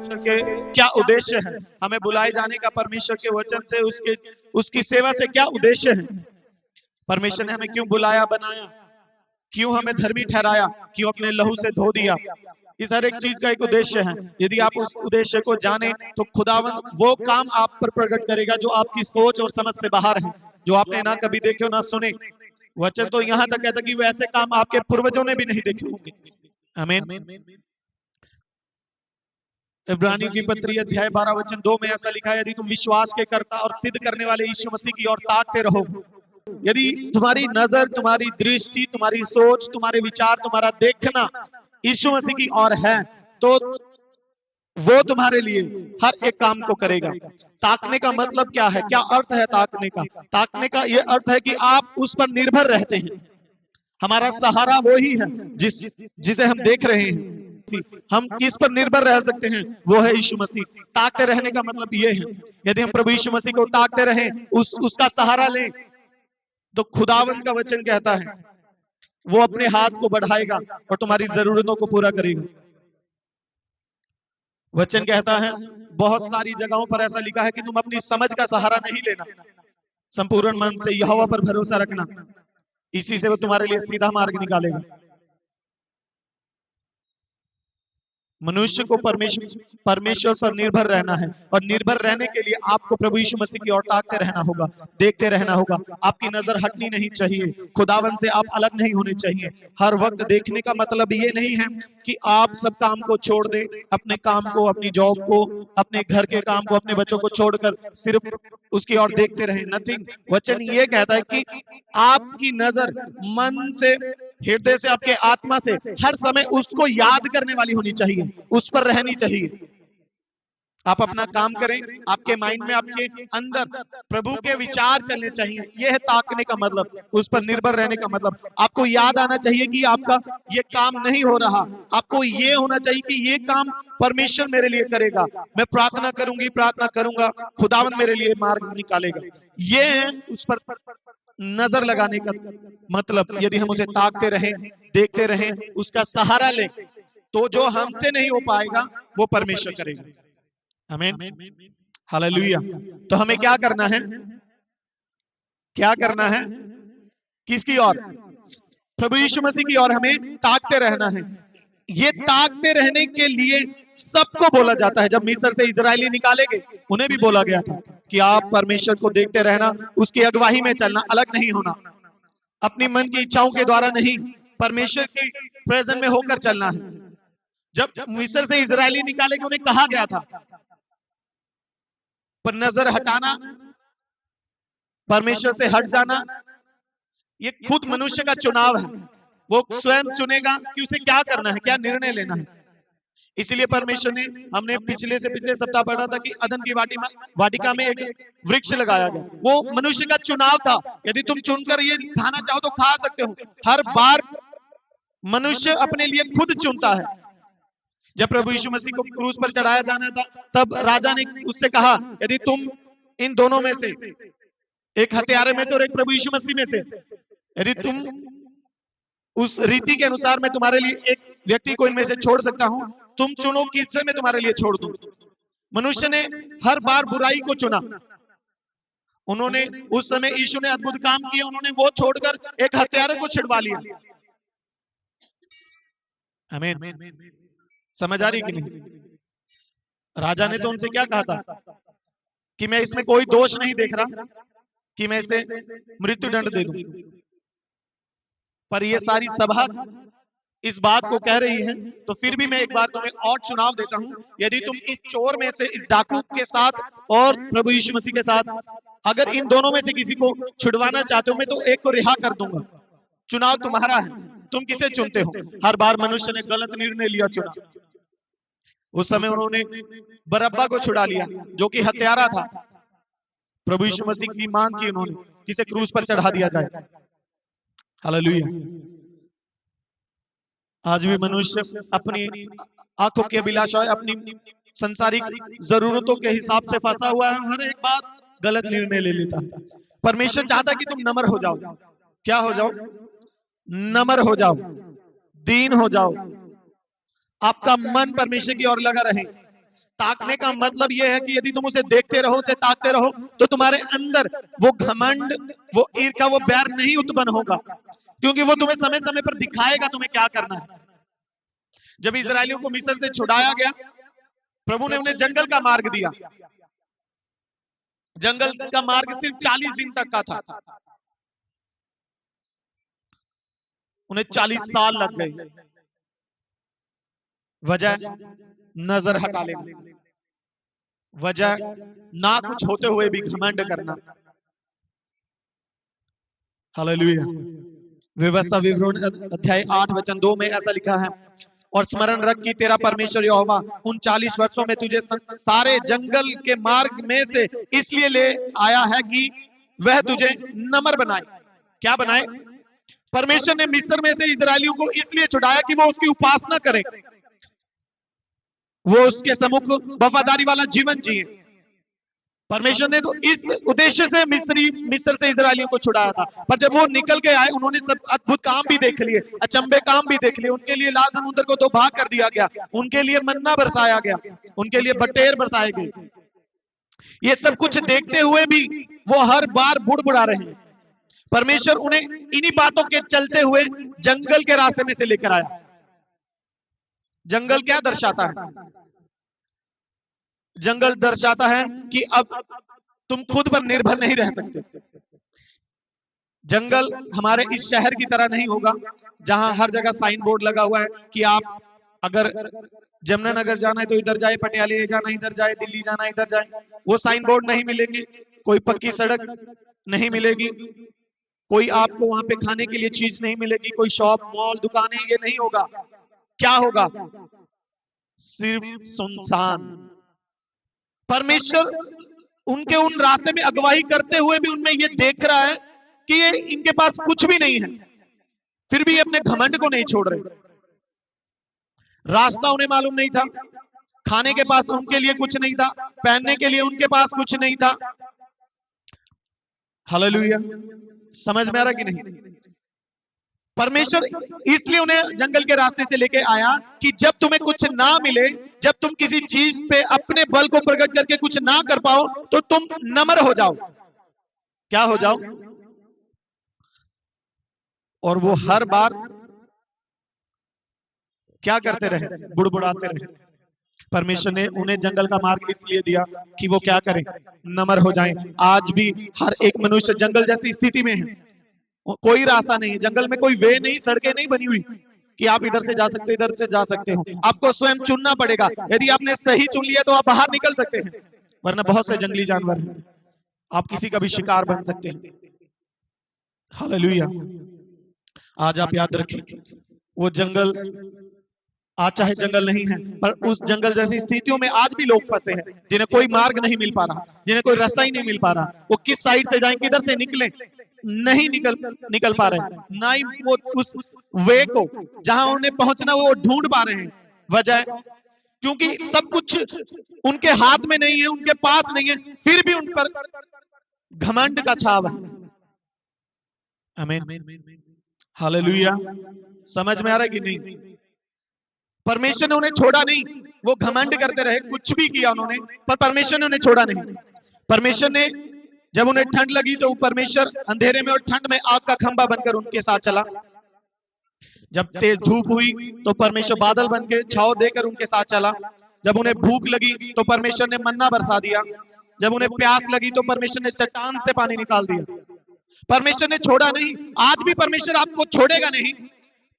परमेश्वर के क्या उद्देश्य है, हमें बुलाए जाने का परमेश्वर के वचन से, उसकी सेवा से क्या उद्देश्य है, परमेश्वर ने हमें क्यों बुलाया बनाया, क्यों हमें धर्मी ठहराया, क्यों अपने लहू से धो दिया। इस हर एक चीज का एक उद्देश्य है। यदि आप उस उद्देश्य को जाने तो खुदावन वो काम आप पर प्रकट करेगा जो आपकी सोच और समझ से बाहर है, जो आपने ना कभी देखे हो ना सुने। वचन तो यहां तक कहता कि वैसे काम आपके पूर्वजों ने भी नहीं देखे होंगे। आमीन। इब्रानियों की पत्री अध्याय 12 वचन 2 में ऐसा लिखा है, यदि तुम विश्वास के कर्ता और सिद्ध करने वाले यीशु मसीह की ओर ताकते रहो, यदि तुम्हारी नजर, तुम्हारी दृष्टि, तुम्हारी सोच, तुम्हारे विचार, तुम्हारा देखना यीशु मसीह की ओर है, तो वो तुम्हारे लिए हर एक काम को करेगा। ताकने का मतलब क्या है, क्या अर्थ है ताकने का? ताकने का यह अर्थ है कि आप उस पर निर्भर रहते हैं। हमारा सहारा वो ही है जिसे हम देख रहे हैं। हम किस पर निर्भर रह सकते हैं? वो है यीशु मसीह। ताकते रहने का मतलब ये है, यदि हम प्रभु यीशु मसीह को ताकते रहें, उसका सहारा लें, तो खुदावंद का वचन कहता है वो अपने हाथ को बढ़ाएगा और तुम्हारी जरूरतों को पूरा करेगा। वचन कहता है, बहुत सारी जगहों पर ऐसा लिखा है कि तुम अपनी समझ का सहारा नहीं लेना, संपूर्ण मन से यहोवा पर भरोसा रखना, इसी से वो तुम्हारे लिए सीधा मार्ग निकालेगा। मनुष्य को परमेश्वर पर निर्भर रहना है, और निर्भर रहने के लिए आपको प्रभु यीशु मसीह की ओर ताकते रहना होगा, देखते रहना होगा। आपकी नजर हटनी नहीं चाहिए, खुदावन से आप अलग नहीं होने चाहिए। हर वक्त देखने का मतलब ये नहीं है कि आप सब काम को छोड़ दें, अपने काम को, अपनी जॉब को, अपने घर के काम को, अपने बच्चों को छोड़कर सिर्फ उसकी ओर देखते रहें। नथिंग। वचन ये कहता है कि आपकी नजर मन से, हृदय से, आपके आत्मा से हर समय उसको याद करने वाली होनी चाहिए, उस पर रहनी चाहिए। आप अपना काम करें, आपके माइंड में, आपके अंदर प्रभु के विचार चलने चाहिए। यह है ताकने का मतलब, उस पर निर्भर रहने का मतलब। आपको याद आना चाहिए कि आपका ये काम नहीं हो रहा, आपको ये होना चाहिए कि ये काम परमेश्वर मेरे लिए करेगा, मैं प्रार्थना करूंगी, प्रार्थना करूंगा, खुदावन मेरे लिए मार्ग निकालेगा। ये है उस पर नजर लगाने का मतलब। यदि हम उसे ताकते रहें, देखते रहें, उसका सहारा लें, तो जो हमसे नहीं हो पाएगा वो परमेश्वर करेगा। आमीन, हालेलुया। तो हमें क्या करना है? क्या करना है? किसकी ओर? प्रभु यीशु मसीह की ओर हमें ताकते रहना है। ये ताकते रहने के लिए सबको बोला जाता है। जब मिस्र से इजरायली निकाले गए, उन्हें भी बोला गया था कि आप परमेश्वर को देखते रहना, उसकी अगुवाई में चलना, अलग नहीं होना, अपनी मन की इच्छाओं के द्वारा नहीं, परमेश्वर की प्रेजेंस में होकर चलना है। जब मिस्र से इजरायली निकाले गए, उन्हें कहा गया था, पर नजर हटाना, परमेश्वर से हट जाना, ये खुद मनुष्य का चुनाव है। वो स्वयं चुनेगा कि उसे क्या करना है, क्या निर्णय लेना है। इसलिए परमेश्वर ने, हमने पिछले सप्ताह पढ़ा था कि अदन की वाटिका में एक वृक्ष लगाया गया। वो मनुष्य का चुनाव था। यदि तुम चुनकर ये खाना चाहो तो खा सकते हो। हर बार मनुष्य अपने लिए खुद चुनता है। जब प्रभु यीशु मसीह को क्रूस पर चढ़ाया जाना था, तब राजा ने उससे कहा, यदि तुम इन दोनों में से, एक हत्यारे में से और एक प्रभु यीशु मसीह में से, यदि तुम, उस रीति के अनुसार मैं तुम्हारे लिए एक व्यक्ति को इनमें से छोड़ सकता हूं, तुम चुनो किससे मैं तुम्हारे लिए छोड़ दूं। मनुष्य ने हर बार बुराई को चुना। उन्होंने, उस समय यीशु ने अद्भुत काम किए, उन्होंने वो छोड़कर एक हत्यारे को छिड़वा लिया। आमीन, समझ आ रही कि नहीं? राजा ने तो उनसे क्या कहा था कि मैं इसमें कोई दोष नहीं देख रहा कि मैं इसे मृत्यु दंड दे दूं, पर ये सारी सभा इस बात को कह रही है, तो फिर भी मैं एक बार तुम्हें और चुनाव देता हूं। यदि तुम इस चोर में से, इस डाकू के साथ और प्रभु यीशु मसीह के साथ, अगर इन दोनों में से किसी को छुड़वाना चाहते हो, मैं तो एक को रिहा कर दूंगा। चुनाव तुम्हारा है, तुम किसे चुनते हो। हर बार मनुष्य ने गलत निर्णय लिया, चुना। उस समय उन्होंने बरअब्बा को छुड़ा लिया, जो कि हत्यारा था। प्रभु यीशु मसीह की मांग की उन्होंने, जिसे क्रूस पर चढ़ा दिया जाए। हालेलुया। आज भी मनुष्य अपनी आंखों की अभिलाषा, अपनी संसारिक जरूरतों के हिसाब से फंसा हुआ है, हर एक बात गलत निर्णय ले लेता है। परमेश्वर चाहता है कि तुम नम्र हो जाओ। क्या हो जाओ? नम्र हो जाओ, दीन हो जाओ, आपका मन परमेश्वर की ओर लगा रहे। ताकने का मतलब यह है कि यदि तुम उसे देखते रहो, उसे ताकते रहो, तो तुम्हारे अंदर वो घमंड, वो ईर्ष्या, वो बैर नहीं उत्पन्न होगा, क्योंकि वो तुम्हें समय समय पर दिखाएगा तुम्हें क्या करना है। जब इजरायलियों को मिस्र से छुड़ाया गया, प्रभु ने उन्हें जंगल का मार्ग दिया। जंगल का मार्ग सिर्फ 40 दिन तक का था, उन्हें 40 साल लग गए। वजह नजर हटा लेना, वजह ना कुछ होते हुए भी घमंड करना। हालेलुया। व्यवस्था विवरण अध्याय 8 वचन 2 में ऐसा लिखा है, और स्मरण रख कि तेरा परमेश्वर यहोवा उन 40 वर्षों में तुझे सारे जंगल के मार्ग में से इसलिए ले आया है कि वह तुझे नम्र बनाए। क्या बनाए? परमेश्वर ने मिस्र में से इजरायलियों को इसलिए छुड़ाया कि वो उसकी उपासना करें, वो उसके सम्मुख वफादारी वाला जीवन जिए। परमेश्वर ने तो इस उद्देश्य से मिस्र से इजरायलियों को छुड़ाया था, पर जब वो निकल के आए, उन्होंने सब अद्भुत काम भी देख लिए, अचंभे काम भी देख लिए। उनके लिए लाल समुद्र को दो भाग कर दिया गया, उनके लिए मन्ना बरसाया गया, उनके लिए बटेर बरसाए गए। ये सब कुछ देखते हुए भी वो हर बार बुड़बुड़ा रहे हैं। परमेश्वर उन्हें इन्हीं बातों के चलते हुए जंगल के रास्ते में से लेकर आया। जंगल क्या दर्शाता है? जंगल दर्शाता है कि अब तुम खुद पर निर्भर नहीं रह सकते। जंगल हमारे इस शहर की तरह नहीं होगा, जहां हर जगह साइन बोर्ड लगा हुआ है कि आप अगर जमुनानगर जाना है तो इधर जाए, पटियाला जाना इधर जाए, दिल्ली जाना इधर जाए। वो साइन बोर्ड नहीं मिलेंगे, कोई पक्की सड़क नहीं मिलेगी, कोई आपको वहां पे खाने के लिए चीज नहीं मिलेगी, कोई शॉप, मॉल, दुकानें, ये नहीं होगा। क्या होगा? सिर्फ सुनसान। परमेश्वर उनके उन रास्ते में अगुवाई करते हुए भी उनमें ये देख रहा है कि ये इनके पास कुछ भी नहीं है, फिर भी अपने घमंड को नहीं छोड़ रहे। रास्ता उन्हें मालूम नहीं था, खाने के पास उनके लिए कुछ नहीं था, पहनने के लिए उनके पास कुछ नहीं था। हालेलुया। समझ में आ रहा कि नहीं? परमेश्वर इसलिए उन्हें जंगल के रास्ते से लेके आया कि जब तुम्हें कुछ ना मिले, जब तुम किसी चीज पे अपने बल को प्रकट करके कुछ ना कर पाओ, तो तुम नम्र हो जाओ। क्या हो जाओ? और वो हर बार क्या करते रहे? बुड़बुड़ाते रहे। परमेश्वर ने उन्हें जंगल का मार्ग इसलिए दिया कि वो क्या करें? नम्र हो जाएं। आज भी हर एक मनुष्य जंगल जैसी स्थिति में है, कोई रास्ता नहीं है, जंगल में कोई वे नहीं, सड़कें नहीं बनी हुई कि आप इधर से जा सकते, इधर से जा सकते हो। आपको स्वयं चुनना पड़ेगा। यदि आपने सही चुन लिया तो आप बाहर निकल सकते हैं, वरना बहुत से जंगली जानवर हैं, आप किसी का भी शिकार बन सकते हैं। हालेलुया। आज आप याद रखें, वो जंगल आज चाहे जंगल नहीं है, पर उस जंगल जैसी स्थितियों में आज भी लोग फंसे हैं, जिन्हें कोई मार्ग नहीं मिल पा रहा, जिन्हें कोई रास्ता ही नहीं मिल पा रहा। वो किस साइड से जाएं, किधर से निकलें, नहीं निकल पा रहे, ना ही वो उस वे को जहां उन्हें पहुंचना वो ढूंढ पा रहे हैं। वजह क्योंकि सब कुछ उनके हाथ में नहीं है, उनके पास नहीं है, फिर भी उन पर घमंड का छाव है। आमीन। हालेलुया। समझ में आ रहा है कि नहीं? परमेश्वर ने उन्हें छोड़ा नहीं, वो घमंड करते रहे, कुछ भी किया उन्होंने, पर परमेश्वर ने उन्हें छोड़ा नहीं। परमेश्वर ने जब उन्हें ठंड लगी तो परमेश्वर अंधेरे में और ठंड में आग का खंभा बनकर उनके साथ चला। जब तेज धूप हुई तो परमेश्वर बादल बन के छाव देकर उनके साथ चला। जब उन्हें भूख लगी तो परमेश्वर ने मन्ना बरसा दिया। जब उन्हें प्यास लगी तो परमेश्वर ने चट्टान से पानी निकाल दिया। परमेश्वर ने छोड़ा नहीं। आज भी परमेश्वर आपको छोड़ेगा नहीं,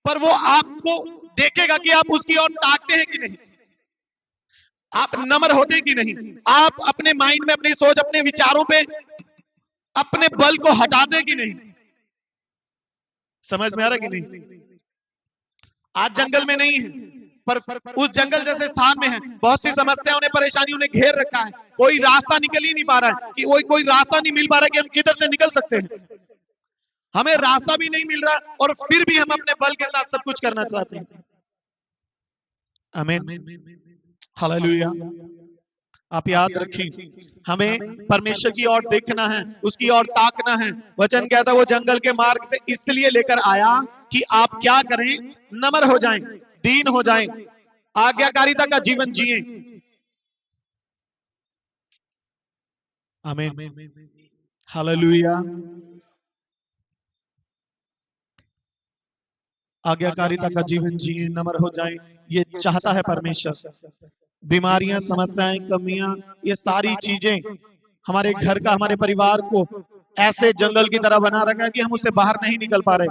पर वो आपको देखेगा कि आप उसकी ओर ताकते हैं कि नहीं, आप नम्र होते हैं कि नहीं, आप अपने माइंड में, अपनी सोच, अपने विचारों पे अपने बल को हटाते कि नहीं। समझ में आ रहा कि नहीं? आज जंगल में नहीं है, पर उस जंगल जैसे स्थान में है। बहुत सी समस्याओं ने, परेशानियों ने घेर रखा है, कोई रास्ता निकल ही नहीं पा रहा है, कि कोई रास्ता नहीं मिल पा रहा है कि हम किधर से निकल सकते हैं। हमें रास्ता भी नहीं मिल रहा और फिर भी हम अपने बल के साथ सब कुछ करना चाहते हैं। आमीन। हालेलुया। आप याद रखें, हमें परमेश्वर की ओर देखना है, उसकी ओर ताकना है। वचन कहता है वो जंगल के मार्ग से इसलिए लेकर आया कि आप क्या करें? नम्र हो जाएं, दीन हो जाएं, आज्ञाकारिता का जीवन जिएं। आमीन। हालेलुया। आज्ञाकारिता का जीवन जिए, नम्र हो जाए, ये चाहता है परमेश्वर। बीमारियां, समस्याएं, कमियां, ये सारी चीजें हमारे घर का, हमारे परिवार को ऐसे जंगल की तरह बना रखा है कि हम उससे बाहर नहीं निकल पा रहे।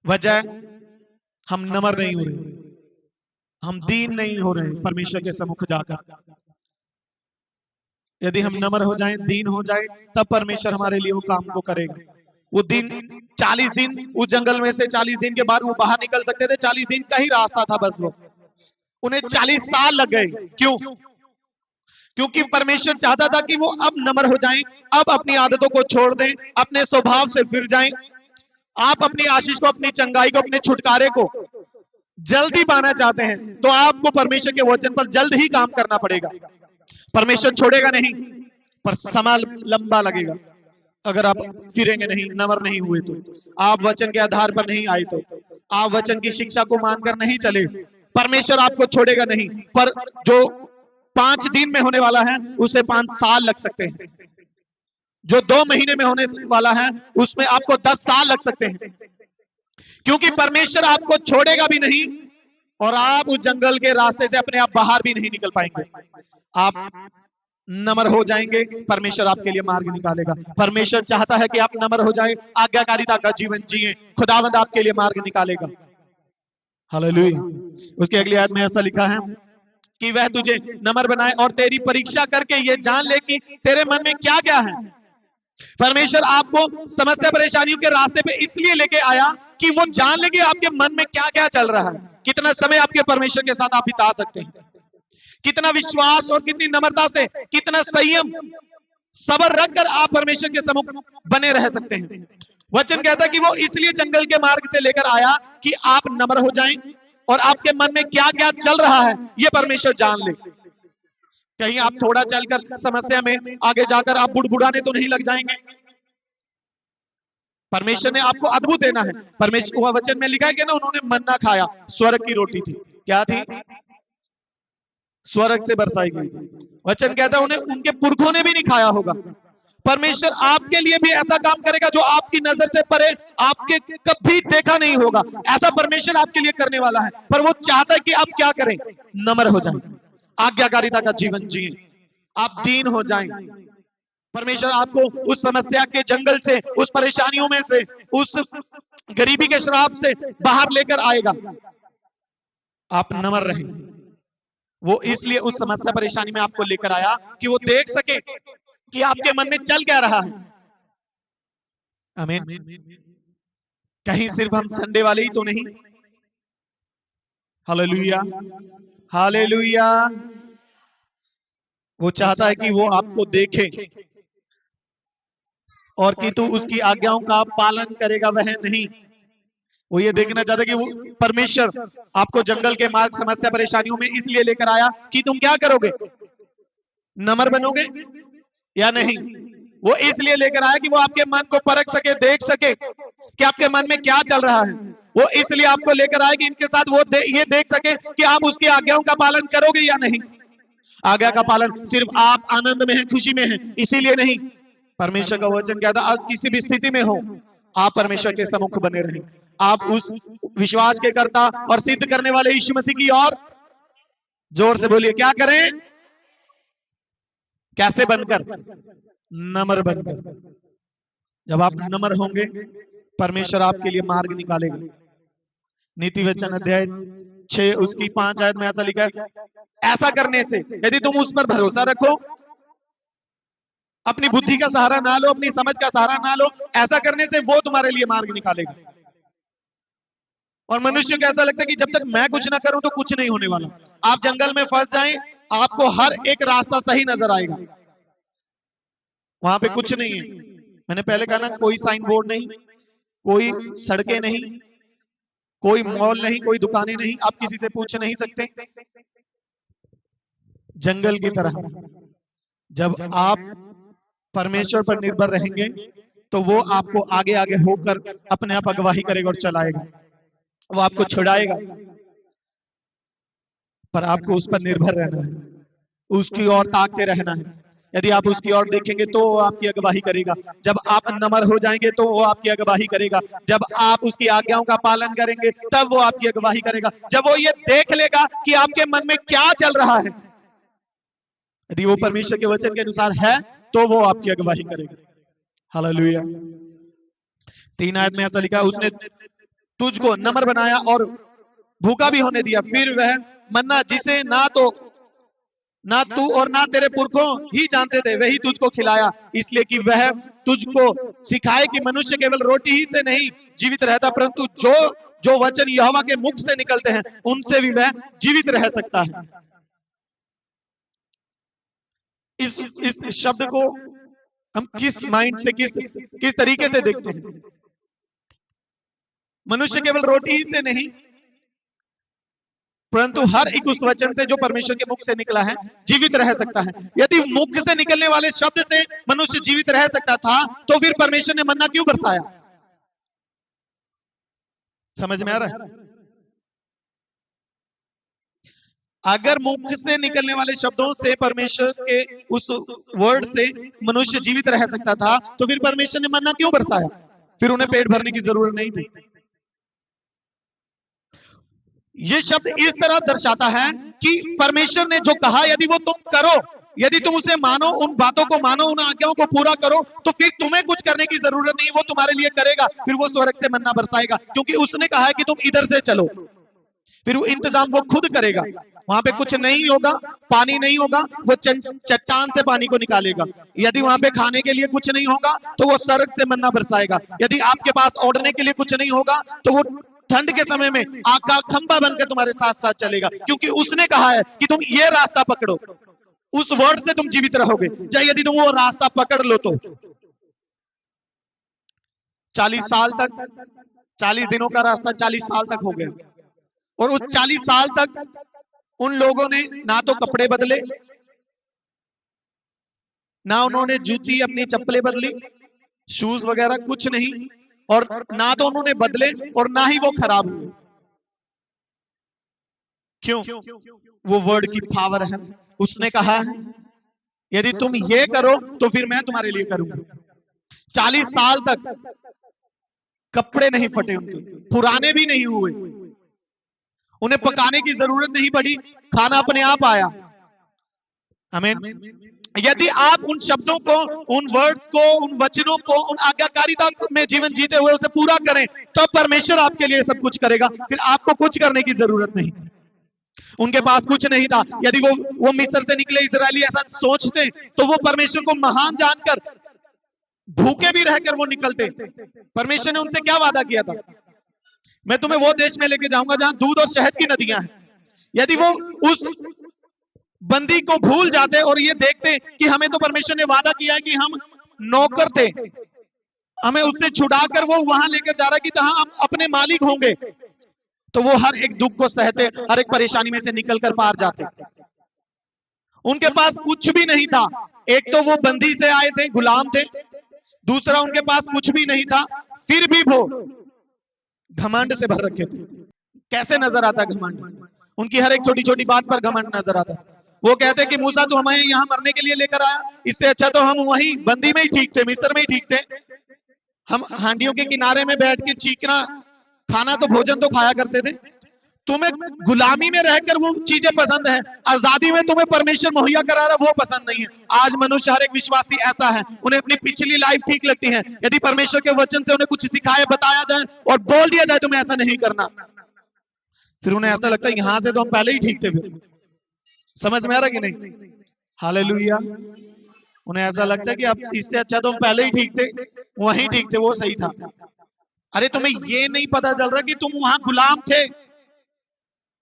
वजह, हम नम्र नहीं हो रहे, हम दीन नहीं हो रहे परमेश्वर के सम्मुख जाकर। यदि हम नम्र हो जाएं, दीन हो जाए, तब परमेश्वर हमारे लिए वो काम को करेगा। वो दिन 40 दिन उस जंगल में से 40 दिन के बाद वो बाहर निकल सकते थे। 40 दिन का ही रास्ता था बस, वो उन्हें 40 साल लग गए। क्यों? क्योंकि परमेश्वर चाहता था कि वो अब नम्र हो जाएं, अब अपनी आदतों को छोड़ दें, अपने स्वभाव से फिर जाएं। आप अपनी आशीष को, अपनी चंगाई को, अपने छुटकारे को जल्दी पाना चाहते हैं तो आपको परमेश्वर के वचन पर जल्द ही काम करना पड़ेगा। परमेश्वर छोड़ेगा नहीं, पर समय लंबा लगेगा। अगर आप फिरेंगे नहीं, नम्र नहीं हुए तो, आप वचन के आधार पर नहीं आए तो, आप वचन की शिक्षा को मानकर नहीं चले, परमेश्वर आपको छोड़ेगा नहीं। पर जो 5 दिन में होने वाला है उसे 5 साल लग सकते हैं। जो 2 महीने में होने वाला है उसमें आपको 10 साल लग सकते हैं। क्योंकि परमेश्वर आपको छोड़ेगा भी नहीं और आप उस जंगल के रास्ते से अपने आप बाहर भी नहीं निकल पाएंगे। आप नम्र हो जाएंगे, परमेश्वर आपके लिए मार्ग निकालेगा। परमेश्वर चाहता है कि आप नम्र हो जाए, आज्ञाकारिता का जीवन जिए, खुदावंद आपके लिए मार्ग निकालेगा। हालेलुया। उसके अगली आयत में ऐसा लिखा है कि वह तुझे नम्र बनाए और तेरी परीक्षा करके ये जान ले कि तेरे मन में क्या क्या है। परमेश्वर आपको समस्या परेशानियों के रास्ते पे इसलिए लेके आया कि वो जान ले कि आपके मन में क्या क्या चल रहा है। कितना समय आपके परमेश्वर के साथ आप बिता सकते हैं, कितना विश्वास और कितनी नम्रता से, कितना संयम, सब्र रखकर आप परमेश्वर के सम्मुख बने रह सकते हैं। वचन कहता है कि वो इसलिए जंगल के मार्ग से लेकर आया कि आप नम्र हो जाएं और आपके मन में क्या क्या चल रहा है ये परमेश्वर जान ले। कहीं आप थोड़ा चलकर समस्या में आगे जाकर आप बुड़बुड़ाने तो नहीं लग जाएंगे। परमेश्वर ने आपको अद्भुत देना है। परमेश्वर वचन में लिखा है कि ना, उन्होंने मन्ना खाया, स्वर्ग की रोटी थी। क्या थी? स्वर्ग से बरसाई गई। वचन कहता है उन्हें उनके पुरखों ने भी नहीं खाया होगा। परमेश्वर आपके लिए भी ऐसा काम करेगा जो आपकी नजर से परे, आपके कभी देखा नहीं होगा। ऐसा परमेश्वर आपके लिए करने वाला है। पर वो चाहता है कि आप क्या करें? नम्र हो जाएं, आज्ञाकारिता का जीवन जिए, आप दीन हो जाएं। परमेश्वर आपको उस समस्या के जंगल से, उस परेशानियों में से, उस गरीबी के श्राप से बाहर लेकर आएगा। आप नम्र रहें। वो इसलिए उस समस्या परेशानी में आपको लेकर आया कि वो देख सके कि आपके मन में चल क्या रहा है। आमीन। कहीं सिर्फ हम संडे वाले ही तो नहीं। Hallelujah, hallelujah. वो चाहता है कि वो आपको देखे और कि तू उसकी आज्ञाओं का पालन करेगा वह नहीं। वो ये देखना चाहता है कि वो परमेश्वर आपको जंगल के मार्ग, समस्या परेशानियों में इसलिए लेकर आया कि तुम क्या करोगे? नम्र बनोगे या नहीं। वो इसलिए लेकर आया कि वो आपके मन को परख सके, देख सके कि आपके मन में क्या चल रहा है। वो इसलिए आपको लेकर आए कि इनके साथ वो ये देख सके कि आप उसकी आज्ञाओं का पालन करोगे या नहीं। आज्ञा का पालन सिर्फ आप आनंद में हैं, खुशी में हैं, इसीलिए नहीं। परमेश्वर का वचन कहता है किसी भी स्थिति में हो, आप परमेश्वर के सम्मुख बने रहें। आप उस विश्वास के कर्ता और सिद्ध करने वाले यीशु मसीह की ओर जोर से बोलिए, क्या करें? कैसे बनकर? नम्र बनकर। जब आप नम्र होंगे, परमेश्वर आपके लिए मार्ग निकालेगा। नीति वचन अध्याय 6 उसकी 5 आयत में ऐसा लिखा है, ऐसा करने से यदि तुम उस पर भरोसा रखो, अपनी बुद्धि का सहारा ना लो, अपनी समझ का सहारा ना लो, ऐसा करने से वो तुम्हारे लिए मार्ग निकालेगा। और मनुष्य को ऐसा लगता है कि जब तक मैं कुछ ना करूं तो कुछ नहीं होने वाला। आप जंगल में फंस जाएं, आपको हर एक रास्ता सही नजर आएगा, वहां पे कुछ नहीं है। मैंने पहले कहा ना, कोई साइन बोर्ड नहीं, कोई सड़कें नहीं, कोई मॉल नहीं, कोई दुकानें नहीं, आप किसी से पूछ नहीं सकते। जंगल की तरह जब आप परमेश्वर पर निर्भर रहेंगे तो वो आपको आगे आगे होकर अपने आप अगवाही करेगा और चलाएगा। वो आपको छुड़ाएगा, पर आपको उस पर निर्भर रहना है, उसकी ओर ताकते रहना है। यदि आप उसकी ओर देखेंगे तो वो आपकी अगवाही करेगा। जब आप नम्र हो जाएंगे तो वो आपकी अगवाही करेगा। जब आप उसकी आज्ञाओं का पालन करेंगे तब वो आपकी अगवाही करेगा। जब वो ये देख लेगा कि आपके मन में क्या चल रहा है, यदि वो परमेश्वर के वचन के अनुसार है तो वो आपकी अगवाही करेगा। हालेलुया। 3 आयत में ऐसा लिखा, उसने तुझको नम्र बनाया और भूखा भी होने दिया, फिर वह मन्ना जिसे ना तू और ना तेरे पुरखों ही जानते थे वही तुझको खिलाया, इसलिए कि वह तुझको सिखाए कि मनुष्य केवल रोटी ही से नहीं जीवित रहता, परंतु जो जो वचन यहोवा के मुख से निकलते हैं उनसे भी वह जीवित रह सकता है। इस शब्द को हम किस माइंड से किस तरीके से देखते हैं? मनुष्य केवल रोटी ही से नहीं परंतु हर एक उस वचन से जो परमेश्वर के मुख से निकला है जीवित रह सकता है। यदि मुख से निकलने वाले शब्द से मनुष्य जीवित रह सकता था तो फिर परमेश्वर ने मन्ना क्यों बरसाया? समझ में आ रहा है? अगर मुख से निकलने वाले शब्दों से परमेश्वर के उस वर्ड से मनुष्य जीवित रह सकता था तो फिर परमेश्वर ने मन्ना क्यों बरसाया? फिर उन्हें पेट भरने की जरूरत नहीं थी। ये शब्द इस तरह दर्शाता है कि परमेश्वर ने जो कहा यदि वो तुम करो, यदि तुम उसे मानो, उन बातों को मानो, उन आज्ञाओं को पूरा करो तो फिर तुम्हें कुछ करने की जरूरत नहीं, वो तुम्हारे लिए करेगा। फिर वो स्वर्ग से मन्ना बरसाएगा क्योंकि उसने कहा है कि तुम इधर से चलो। फिर वो इंतजाम वो खुद करेगा। वहां पे कुछ नहीं होगा, पानी नहीं होगा, वो चट्टान से पानी को निकालेगा। यदि वहां पे खाने के लिए कुछ नहीं होगा तो वो स्वर्ग से मन्ना बरसाएगा। यदि आपके पास ओढ़ने के लिए कुछ नहीं होगा तो वो ठंड के समय में आग का खंभा बनकर तुम्हारे साथ साथ चलेगा, क्योंकि उसने कहा है कि तुम ये रास्ता पकड़ो। उस वर्ड से तुम जीवित रहोगे। चाहे यदि तुम वो रास्ता पकड़ लो तो 40 साल तक, 40 दिनों का रास्ता 40 साल तक हो गया, और उस 40 साल तक उन लोगों ने ना तो कपड़े बदले, ना उन्होंने जूती अपनी चप्पलें बदली, शूज वगैरह कुछ नहीं, और ना तो उन्होंने बदले और ना ही वो खराब हुए। क्यों? वो वर्ड की पावर है। उसने कहा है यदि तुम ये करो तो फिर मैं तुम्हारे लिए करूंगा। 40 साल तक कपड़े नहीं फटे उनके, पुराने भी नहीं हुए, उन्हें पकाने की जरूरत नहीं पड़ी, खाना अपने आप आया। आमीन। यदि आप उन शब्दों को, उन वर्ड्स को, उन वचनों को, उन आज्ञाकारिता में जीवन जीते हुए उसे पूरा करें तब परमेश्वर आपके लिए सब कुछ करेगा। फिर आपको कुछ करने की जरूरत नहीं। उनके पास कुछ नहीं था। यदि वो मिस्र से निकले इजरायली ऐसा सोचते तो वो परमेश्वर को महान जानकर भूखे भी रहकर वो निकलते। परमेश्वर ने उनसे क्या वादा किया था? मैं तुम्हें वो देश में लेके जाऊंगा जहां दूध और शहद की नदियां हैं। यदि वो उस बंदी को भूल जाते और ये देखते कि हमें तो परमेश्वर ने वादा किया है कि हम नौकर थे, हमें उससे छुड़ाकर वो वहां लेकर जा रहा है कि जहां हम अपने मालिक होंगे, तो वो हर एक दुख को सहते, हर एक परेशानी में से निकलकर पार जाते। उनके पास कुछ भी नहीं था। एक तो वो बंदी से आए थे, गुलाम थे, दूसरा उनके पास कुछ भी नहीं था, फिर भी वो घमंड से भर रखे थे। कैसे नजर आता घमंड? उनकी हर एक छोटी छोटी बात पर घमंड नजर आता। वो कहते कि मूसा तो हमें यहाँ मरने के लिए लेकर आया, इससे अच्छा तो हम वहीं बंदी में ही ठीक थे, मिस्र में ही ठीक थे। हम हांडियों के किनारे में बैठ के चीखना, खाना तो भोजन तो खाया करते थे। तुम्हें गुलामी में रहकर वो चीजें पसंद है, आजादी में तुम्हें परमेश्वर मुहैया करा रहा वो पसंद नहीं है। आज मनुष्य, हर एक विश्वासी ऐसा है, उन्हें अपनी पिछली लाइफ ठीक लगती है। यदि परमेश्वर के वचन से उन्हें कुछ सिखाया, बताया जाए और बोल दिया जाए तुम्हें ऐसा नहीं करना, फिर उन्हें ऐसा लगता है यहां से तो हम पहले ही ठीक थे। फिर समझ में आ रहा कि नहीं? हालेलुया। उन्हें ऐसा लगता है कि अब इससे अच्छा तो हम पहले ही ठीक थे, वहीं ठीक थे, वो सही था। अरे तुम्हें ये नहीं पता चल रहा कि तुम वहां गुलाम थे?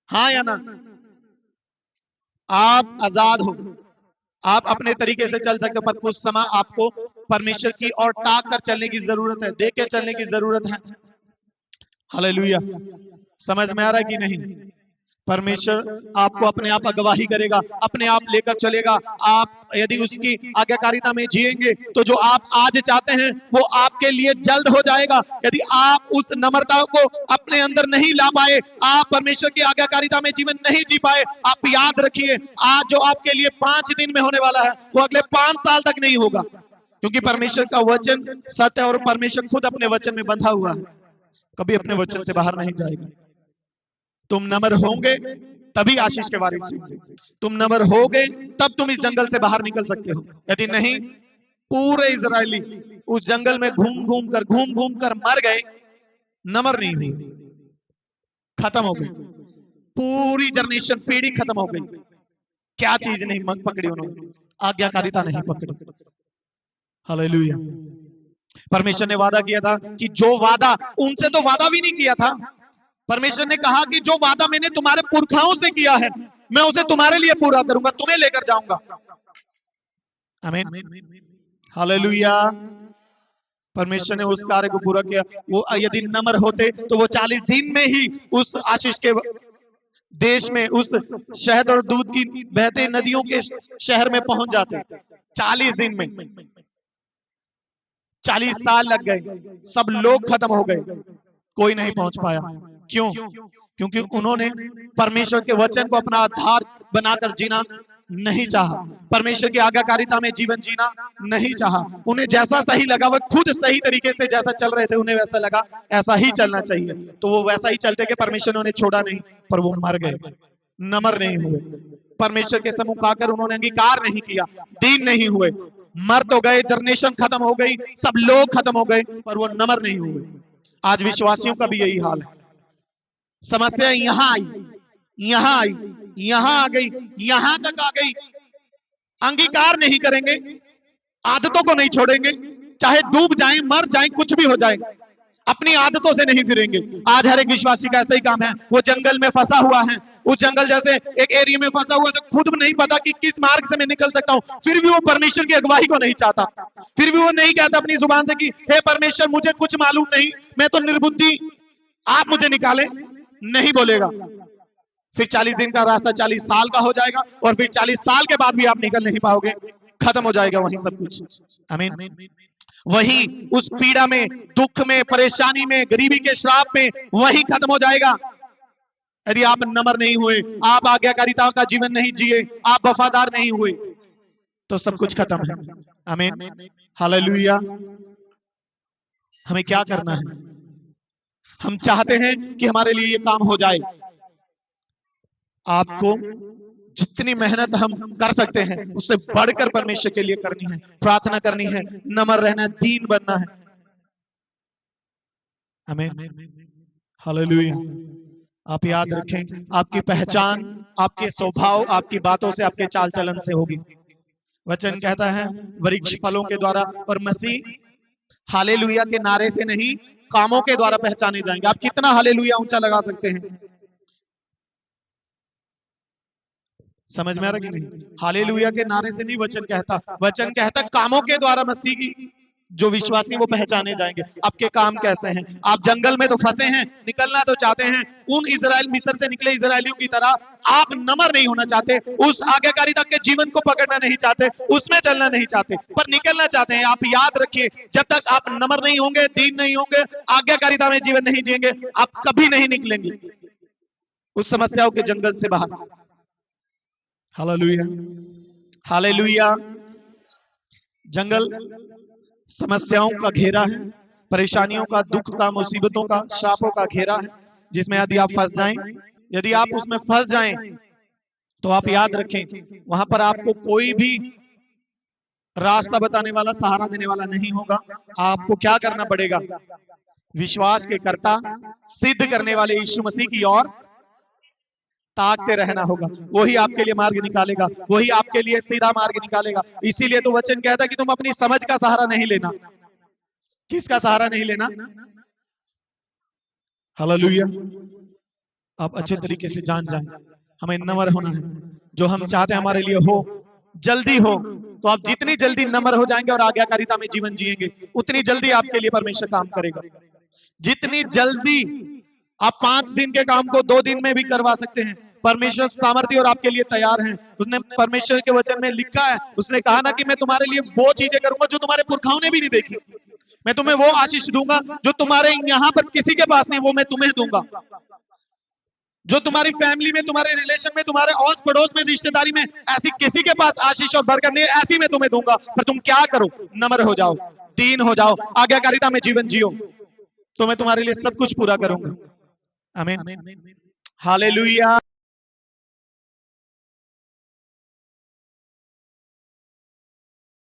हाँ या ना? आप आजाद हो, आप अपने तरीके से चल सकते हो, पर कुछ समय आपको परमेश्वर की और ताक कर चलने की जरूरत है, देख के चलने की जरूरत है। हालेलुया। समझ में आ रहा है कि नहीं? परमेश्वर आपको अपने आप अगवाही करेगा, अपने आप लेकर चलेगा। आप यदि उसकी आज्ञाकारिता में जिएंगे तो जो आप आज चाहते हैं वो आपके लिए जल्द हो जाएगा। यदि आप उस नम्रता को अपने अंदर नहीं ला पाए, आप परमेश्वर की आज्ञाकारिता में जीवन नहीं जी पाए, आप याद रखिए आज जो आपके लिए 5 दिन में होने वाला है वो अगले 5 साल तक नहीं होगा, क्योंकि परमेश्वर का वचन सत्य और परमेश्वर खुद अपने वचन में बंधा हुआ है, कभी अपने वचन से बाहर नहीं जाएगा। तुम नम्र होंगे तभी आशीष के वारिस होंगे, तुम नम्र होगे तब तुम इस जंगल से बाहर निकल सकते हो। यदि नहीं, पूरे इजरायली उस जंगल में घूम घूम कर मर गए, नम्र नहीं हुए, खत्म हो गई, पूरी जनरेशन पीढ़ी खत्म हो गई। क्या चीज नहीं पकड़ी उन्होंने? आज्ञाकारिता नहीं पकड़ी। हालेलुया। परमेश्वर ने वादा किया था कि जो वादा, उनसे तो वादा भी नहीं किया था, परमेश्वर ने कहा कि जो वादा मैंने तुम्हारे पुरखाओं से किया है मैं उसे तुम्हारे लिए पूरा करूंगा, तुम्हें लेकर जाऊंगा। आमीन। हालेलुया। परमेश्वर ने उस कार्य को पूरा किया। वो यदि नम्र होते तो वो 40 दिन में ही उस आशीष के देश में, उस शहद और दूध की बहते नदियों के शहर में पहुंच जाते। 40 दिन में, 40 साल लग गए, सब लोग खत्म हो गए, कोई नहीं पहुंच पाया। क्यों? क्योंकि उन्होंने परमेश्वर के वचन को अपना आधार बनाकर जीना नहीं चाहा, परमेश्वर की आज्ञाकारिता में जीवन जीना नहीं चाहा। उन्हें जैसा सही लगा, वो खुद सही तरीके से जैसा चल रहे थे, उन्हें वैसा लगा ऐसा ही चलना चाहिए, तो वो वैसा ही चलते गए। परमेश्वर ने उन्हें छोड़ा नहीं, पर वो मर गए, नम्र नहीं हुए। परमेश्वर के सम्मुख आकर उन्होंने अंगीकार नहीं किया, दीन नहीं हुए, मर तो गए, जनरेशन खत्म हो गई, सब लोग खत्म हो गए, पर वो नम्र नहीं हुए। आज विश्वासियों का भी यही हाल है। समस्या यहां आई, यहां आई, यहां आ गई, यहां तक आ गई। अंगीकार नहीं करेंगे, आदतों को नहीं छोड़ेंगे, चाहे डूब जाएं, मर जाएं, कुछ भी हो जाए, अपनी आदतों से नहीं फिरेंगे। आज हर एक विश्वासी का ऐसा ही काम है, वो जंगल में फंसा हुआ है, उस जंगल जैसे एक एरिया में फंसा हुआ, तो खुद नहीं पता कि किस मार्ग से मैं निकल सकता हूं, फिर भी वो परमेश्वर की अगुवाई को नहीं चाहता, फिर भी वो नहीं कहता अपनी जुबान से कि हे परमेश्वर मुझे कुछ मालूम नहीं, मैं तो निर्बुद्धि, आप मुझे निकाले, नहीं बोलेगा। फिर 40 दिन का रास्ता 40 साल का हो जाएगा, और फिर 40 साल के बाद भी आप निकल नहीं पाओगे, खत्म हो जाएगा वहीं सब कुछ। आमीन। वही उस पीड़ा में, दुख में, परेशानी में, गरीबी के श्राप में वही खत्म हो जाएगा। यदि आप नम्र नहीं हुए, आप आज्ञाकारिता का जीवन नहीं जिए, आप वफादार नहीं हुए, तो सब कुछ खत्म है। आमीन। हालेलुया। हमें क्या करना है? हम चाहते हैं कि हमारे लिए ये काम हो जाए। आपको जितनी मेहनत हम कर सकते हैं उससे बढ़कर परमेश्वर के लिए करनी है, प्रार्थना करनी है, नम्र रहना, दीन बनना है। आमीन। हालेलुया। आप याद रखें, आपकी पहचान आपके स्वभाव, आपकी बातों से, आपके चाल चलन से होगी। वचन कहता है वृक्ष फलों के द्वारा, और मसीह हालेलुया के नारे से नहीं, कामों के द्वारा पहचाने जाएंगे। आप कितना हालेलुया ऊंचा लगा सकते हैं? समझ में आ रहा कि नहीं? हालेलुया के नारे से नहीं वचन कहता, वचन कहता कामों के द्वारा मसीह की जो विश्वासी वो पहचाने जाएंगे। आपके काम कैसे हैं? आप जंगल में तो फंसे हैं, निकलना तो चाहते हैं, उन इजराइल, मिस्र से निकले इजरायलियों की तरह आप नम्र नहीं होना चाहते, उस आज्ञाकारिता के जीवन को पकड़ना नहीं चाहते, उसमें चलना नहीं चाहते, पर निकलना चाहते हैं। आप याद रखिए, जब तक आप नम्र नहीं होंगे, दीन नहीं होंगे, आज्ञाकारिता में जीवन नहीं जिएंगे, आप कभी नहीं निकलेंगे उस समस्याओं के जंगल से बाहर। हालेलुया। हालेलुया। जंगल समस्याओं का घेरा है, परेशानियों का, दुख का, मुसीबतों का, श्रापों का घेरा है, जिसमें यदि आप फंस जाएं, यदि आप उसमें फंस जाएं, तो आप याद रखें वहां पर आपको कोई भी रास्ता बताने वाला, सहारा देने वाला नहीं होगा। आपको क्या करना पड़ेगा? विश्वास के कर्ता, सिद्ध करने वाले यीशु मसीह की ओर ताकते रहना होगा। वही आपके लिए मार्ग निकालेगा, वही आपके लिए सीधा मार्ग निकालेगा। इसीलिए तो वचन कहता है कि तुम अपनी समझ का सहारा नहीं लेना। किसका सहारा नहीं लेना? हालेलुया। आप अच्छे तरीके से जान जाएं, हमें नम्र होना है। जो हम चाहते हैं हमारे लिए हो, जल्दी हो, तो आप जितनी जल्दी नम्र हो जाएंगे और आज्ञाकारिता में जीवन जिएंगे, उतनी जल्दी आपके लिए परमेश्वर काम करेगा। जितनी जल्दी आप 5 दिन के काम को 2 दिन में भी करवा सकते हैं, परमेश्वर सामर्थ्य और आपके लिए तैयार है। उसने परमेश्वर के वचन में लिखा है, उसने कहा ना कि मैं तुम्हारे लिए वो चीजें करूंगा जो तुम्हारे पुरखाओं ने भी नहीं देखी। मैं तुम्हें वो आशीष दूंगा जो तुम्हारे यहाँ पर किसी के पास नहीं, वो मैं तुम्हें दूंगा। जो तुम्हारी फैमिली में, तुम्हारे रिलेशन में, तुम्हारे औस पड़ोस में, रिश्तेदारी में ऐसी किसी के पास आशीष और बरकत नहीं, ऐसी मैं तुम्हें दूंगा। पर तुम क्या करो? नम्र हो जाओ, दीन हो जाओ, आज्ञाकारिता में जीवन जियो, तो मैं तुम्हारे लिए सब कुछ पूरा करूंगा। आमीन, हालेलुया।